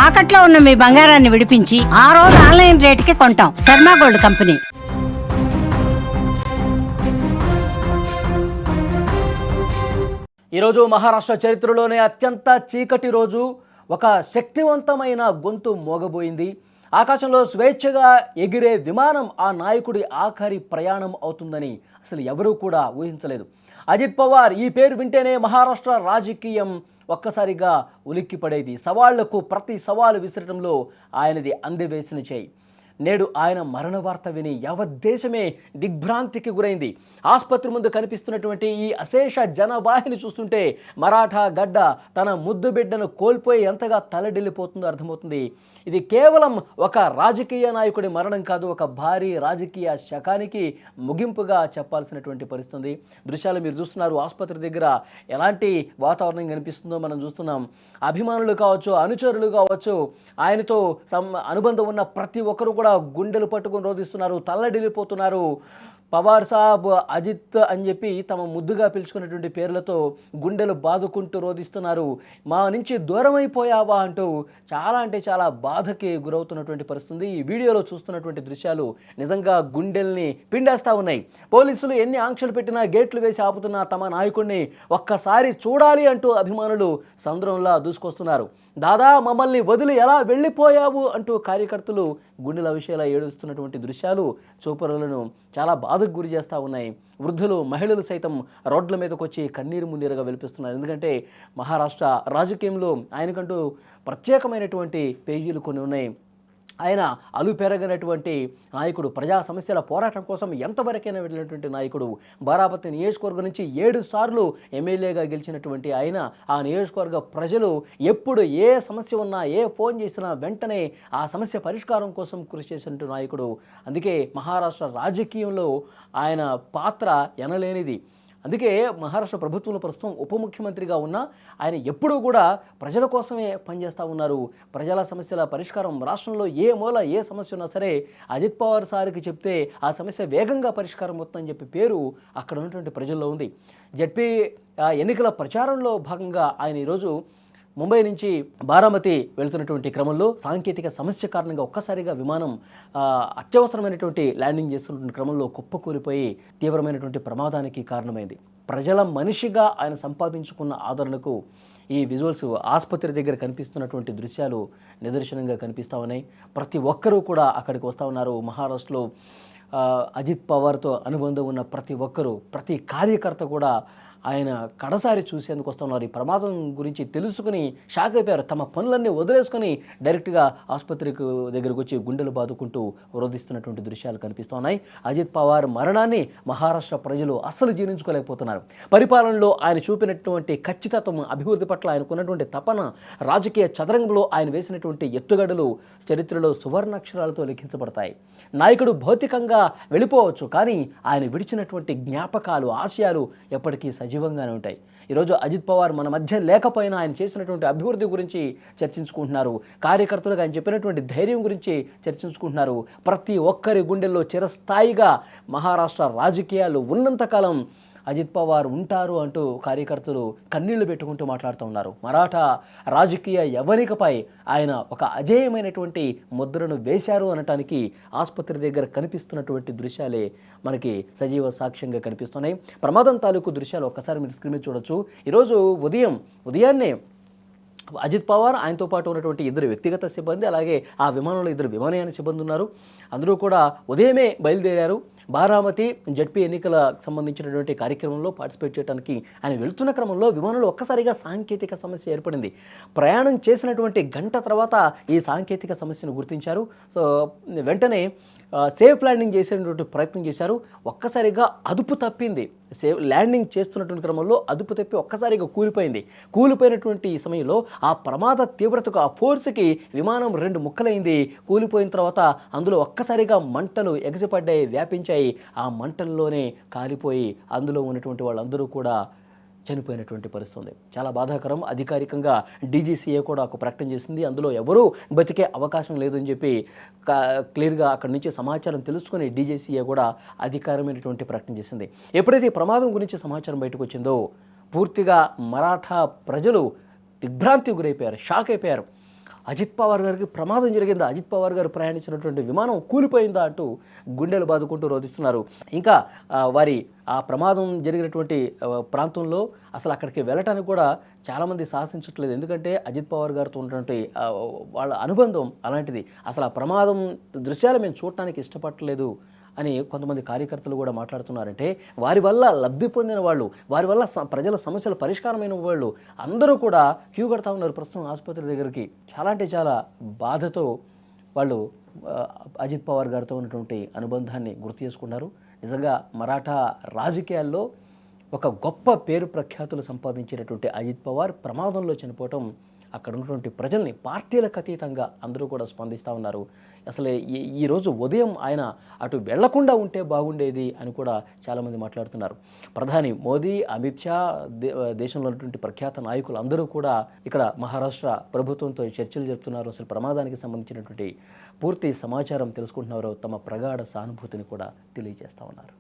తాకట్లో ఉన్న మీ బంగారాన్ని విడిపించి ఆ రోజు ఆన్లైన్ రేటుకి కొంటాం. Sharma gold company. ఈరోజు మహారాష్ట్ర చరిత్రలోనే అత్యంత చీకటి రోజు. ఒక శక్తివంతమైన గొంతు మోగబోయింది. ఆకాశంలో స్వేచ్ఛగా ఎగిరే విమానం ఆ నాయకుడి ఆఖరి ప్రయాణం అవుతుందని అసలు ఎవరూ కూడా ఊహించలేదు. అజిత్ పవార్ ఈ పేరు వింటేనే మహారాష్ట్ర రాజకీయం ఒక్కసారిగా ఉలిక్కిపడేది. సవాళ్లకు ప్రతి సవాలు విసరటంలో ఆయనది అందివేసిన చేయి. నేడు ఆయన మరణ వార్త విని యావత్ దేశమే దిగ్భ్రాంతికి గురైంది. ఆసుపత్రి ముందు కనిపిస్తున్నటువంటి ఈ అశేష జనవాహిని చూస్తుంటే మరాఠా గడ్డ తన ముద్దు బిడ్డను కోల్పోయి ఎంతగా తలడిల్లిపోతుందో అర్థమవుతుంది. ఇది కేవలం ఒక రాజకీయ నాయకుడి మరణం కాదు, ఒక భారీ రాజకీయ శకానికి ముగింపుగా చెప్పాల్సినటువంటి పరిస్థితి. దృశ్యాలు మీరు చూస్తున్నారు. ఆసుపత్రి దగ్గర ఎలాంటి వాతావరణం కనిపిస్తుందో మనం చూస్తున్నాం. అభిమానులు కావచ్చు, అనుచరులు కావచ్చు, ఆయనతో అనుబంధం ఉన్న ప్రతి ఒక్కరు కూడా గుండెలు పట్టుకొని రోధిస్తున్నారు, తల్లడిల్లిపోతున్నారు. పవార్ సాబ్, అజిత్ అని చెప్పి తమ ముద్దుగా పిలుచుకున్నటువంటి పేర్లతో గుండెలు బాదుకుంటూ రోధిస్తున్నారు. మా నుంచి దూరం అయిపోయావా అంటూ చాలా అంటే చాలా బాధకి గురవుతున్నటువంటి పరిస్థితి. ఈ వీడియోలో చూస్తున్నటువంటి దృశ్యాలు నిజంగా గుండెల్ని పిండేస్తూ ఉన్నాయి. పోలీసులు ఎన్ని ఆంక్షలు పెట్టినా, గేట్లు వేసి ఆపుతున్నా తమ నాయకుడిని ఒక్కసారి చూడాలి అంటూ అభిమానులు సంద్రంలా దూసుకొస్తున్నారు. దాదా మమ్మల్ని వదిలి ఎలా వెళ్ళిపోయావు అంటూ కార్యకర్తలు గుండెల విషయాల ఏడుస్తున్నటువంటి దృశ్యాలు చూపరులను చాలా బాధకు గురి చేస్తూ ఉన్నాయి. వృద్ధులు, మహిళలు సైతం రోడ్ల మీదకి వచ్చి కన్నీరు మున్నీరుగా వెలిపిస్తున్నారు. ఎందుకంటే మహారాష్ట్ర రాజకీయంలో ఆయనకంటూ ప్రత్యేకమైనటువంటి పేజీలు కొన్ని ఉన్నాయి. ఆయన అలుపెరగనటువంటి నాయకుడు, ప్రజా సమస్యల పోరాటం కోసం ఎంతవరకైనా వెళ్ళినటువంటి నాయకుడు. బారామతి నియోజకవర్గం నుంచి 7 సార్లు ఎమ్మెల్యేగా గెలిచినటువంటి ఆయన ఆ నియోజకవర్గ ప్రజలు ఎప్పుడు ఏ సమస్య ఉన్నా, ఏ ఫోన్ చేసినా వెంటనే ఆ సమస్య పరిష్కారం కోసం కృషి చేసినటువంటి నాయకుడు. అందుకే మహారాష్ట్ర రాజకీయంలో ఆయన పాత్ర ఎనలేనిది. అందుకే మహారాష్ట్ర ప్రభుత్వంలో ప్రస్తుతం ఉప ముఖ్యమంత్రిగా ఉన్న ఆయన ఎప్పుడూ కూడా ప్రజల కోసమే పనిచేస్తూ ఉన్నారు. ప్రజల సమస్యల పరిష్కారం, రాష్ట్రంలో ఏ మూల ఏ సమస్య ఉన్నా సరే అజిత్ పవార్ సార్కి చెప్తే ఆ సమస్య వేగంగా పరిష్కారం అవుతుందని చెప్పి పేరు అక్కడ ఉన్నటువంటి ప్రజల్లో ఉంది. జడ్పీ ఎన్నికల ప్రచారంలో భాగంగా ఆయన ఈరోజు ముంబై నుంచి బారామతి వెళ్తున్నటువంటి క్రమంలో సాంకేతిక సమస్య కారణంగా ఒక్కసారిగా విమానం అత్యవసరమైనటువంటి ల్యాండింగ్ చేస్తున్నటువంటి క్రమంలో కుప్పకూలిపోయి తీవ్రమైనటువంటి ప్రమాదానికి కారణమైంది. ప్రజల మనిషిగా ఆయన సంపాదించుకున్న ఆదరణకు ఈ విజువల్స్ ఆసుపత్రి దగ్గర కనిపిస్తున్నటువంటి దృశ్యాలు నిదర్శనంగా కనిపిస్తూ ఉన్నాయి. ప్రతి ఒక్కరూ కూడా అక్కడికి వస్తూ ఉన్నారు. మహారాష్ట్రలో అజిత్ పవార్తో అనుబంధం ఉన్న ప్రతి ఒక్కరూ, ప్రతి కార్యకర్త కూడా ఆయన కడసారి చూసేందుకు వస్తున్నారు. ఈ ప్రమాదం గురించి తెలుసుకుని షాక్ అయిపోయారు. తమ పనులన్నీ వదిలేసుకొని డైరెక్ట్గా ఆసుపత్రికి దగ్గరకు వచ్చి గుండెలు బాదుకుంటూ రోధిస్తున్నటువంటి దృశ్యాలు కనిపిస్తున్నాయి. అజిత్ పవార్ మరణాన్ని మహారాష్ట్ర ప్రజలు అస్సలు జీర్ణించుకోలేకపోతున్నారు. పరిపాలనలో ఆయన చూపినటువంటి ఖచ్చితత్వం, అభివృద్ధి పట్ల ఆయనకున్నటువంటి తపన, రాజకీయ చదరంగంలో ఆయన వేసినటువంటి ఎత్తుగడలు చరిత్రలో సువర్ణాక్షరాలతో లిఖించబడతాయి. నాయకుడు భౌతికంగా వెళ్ళిపోవచ్చు, కానీ ఆయన విడిచినటువంటి జ్ఞాపకాలు, ఆశయాలు ఎప్పటికీ సజీవంగానే ఉంటాయి. ఈరోజు అజిత్ పవార్ మన మధ్య లేకపోయినా ఆయన చేసినటువంటి అభివృద్ధి గురించి చర్చించుకుంటున్నారు. కార్యకర్తలకు ఆయన చెప్పినటువంటి ధైర్యం గురించి చర్చించుకుంటున్నారు. ప్రతి ఒక్కరి గుండెల్లో చిరస్థాయిగా మహారాష్ట్ర రాజకీయాలు ఉన్నంతకాలం అజిత్ పవార్ ఉంటారు అంటూ కార్యకర్తలు కన్నీళ్లు పెట్టుకుంటూ మాట్లాడుతూ ఉన్నారు. మరాఠా రాజకీయ యవనికపై ఆయన ఒక అజేయమైనటువంటి ముద్రను వేశారు అనటానికి ఆసుపత్రి దగ్గర కనిపిస్తున్నటువంటి దృశ్యాలే మనకి సజీవ సాక్ష్యంగా కనిపిస్తున్నాయి. ప్రమాదం తాలూకు దృశ్యాలు ఒక్కసారి మీరు స్క్రీన్ మీద చూడొచ్చు. ఈరోజు ఉదయాన్నే అజిత్ పవార్, ఆయనతో పాటు ఉన్నటువంటి 2 వ్యక్తిగత సిబ్బంది, అలాగే ఆ విమానంలో 2 విమానయాన సిబ్బంది ఉన్నారు. అందరూ కూడా ఉదయమే బయలుదేరారు. బారామతి జడ్పీ ఎన్నికలకు సంబంధించినటువంటి కార్యక్రమంలో పార్టిసిపేట్ చేయడానికి ఆయన వెళ్తున్న క్రమంలో విమానంలో ఒక్కసారిగా సాంకేతిక సమస్య ఏర్పడింది. ప్రయాణం చేసినటువంటి గంట తర్వాత ఈ సాంకేతిక సమస్యను గుర్తించారు. సో వెంటనే సేఫ్ ల్యాండింగ్ చేసేటువంటి ప్రయత్నం చేశారు. ఒక్కసారిగా అదుపు తప్పింది. ల్యాండింగ్ చేస్తున్నటువంటి క్రమంలో అదుపు తప్పి ఒక్కసారిగా కూలిపోయినటువంటి ఈ సమయంలో ఆ ప్రమాద తీవ్రతకు, ఆ ఫోర్స్కి విమానం 2 ముక్కలైంది. కూలిపోయిన తర్వాత అందులో ఒక్కసారిగా మంటలు ఎగసిపడ్డాయి, వ్యాపించాయి. ఆ మంటల్లోనే కాలిపోయి అందులో ఉన్నటువంటి వాళ్ళందరూ కూడా చనిపోయినటువంటి పరిస్థితి. చాలా బాధాకరం. అధికారికంగా డీజీసీఏ కూడా ఒక ప్రకటన చేసింది. అందులో ఎవరూ బతికే అవకాశం లేదని చెప్పి క్లియర్గా అక్కడి నుంచి సమాచారం తెలుసుకుని డీజీసీఏ కూడా అధికారమైనటువంటి ప్రకటన చేసింది. ఎప్పుడైతే ఈ ప్రమాదం గురించి సమాచారం బయటకు వచ్చిందో పూర్తిగా మరాఠా ప్రజలు దిగ్భ్రాంతి గురైపోయారు, షాక్ అయిపోయారు. అజిత్ పవార్ గారికి ప్రమాదం జరిగిందా, అజిత్ పవార్ గారు ప్రయాణించినటువంటి విమానం కూలిపోయిందా అంటూ గుండెలు బాదుకుంటూ రోధిస్తున్నారు. ఇంకా వారి ఆ ప్రమాదం జరిగినటువంటి ప్రాంతంలో అసలు అక్కడికి వెళ్ళటానికి కూడా చాలామంది సాహసించట్లేదు. ఎందుకంటే అజిత్ పవార్ గారితో ఉన్నటువంటి వాళ్ళ అనుబంధం అలాంటిది. అసలు ఆ ప్రమాదం దృశ్యాలు మేము చూడటానికి ఇష్టపడలేదు అని కొంతమంది కార్యకర్తలు కూడా మాట్లాడుతున్నారంటే, వారి వల్ల లబ్ధి పొందిన వాళ్ళు, వారి వల్ల ప్రజల సమస్యల పరిష్కారమైన వాళ్ళు అందరూ కూడా క్యూ కడతా ఉన్నారు ప్రస్తుతం ఆసుపత్రి దగ్గరికి. చాలా అంటే చాలా బాధతో వాళ్ళు అజిత్ పవార్ గారితో ఉన్నటువంటి అనుబంధాన్ని గుర్తు చేసుకున్నారు. నిజంగా మరాఠా రాజకీయాల్లో ఒక గొప్ప పేరు ప్రఖ్యాతులు సంపాదించినటువంటి అజిత్ పవార్ ప్రమాదంలో చనిపోవటం అక్కడ ఉన్నటువంటి ప్రజల్ని పార్టీలకు అతీతంగా అందరూ కూడా స్పందిస్తూ ఉన్నారు. అసలు ఈరోజు ఉదయం ఆయన అటు వెళ్లకుండా ఉంటే బాగుండేది అని కూడా చాలామంది మాట్లాడుతున్నారు. ప్రధాని మోదీ, అమిత్ షా, దేశంలో ఉన్నటువంటి ప్రఖ్యాత నాయకులు అందరూ కూడా ఇక్కడ మహారాష్ట్ర ప్రభుత్వంతో చర్చలు జరుపుతున్నారు. అసలు ప్రమాదానికి సంబంధించినటువంటి పూర్తి సమాచారం తెలుసుకుంటున్నారు. తమ ప్రగాఢ సానుభూతిని కూడా తెలియజేస్తూ ఉన్నారు.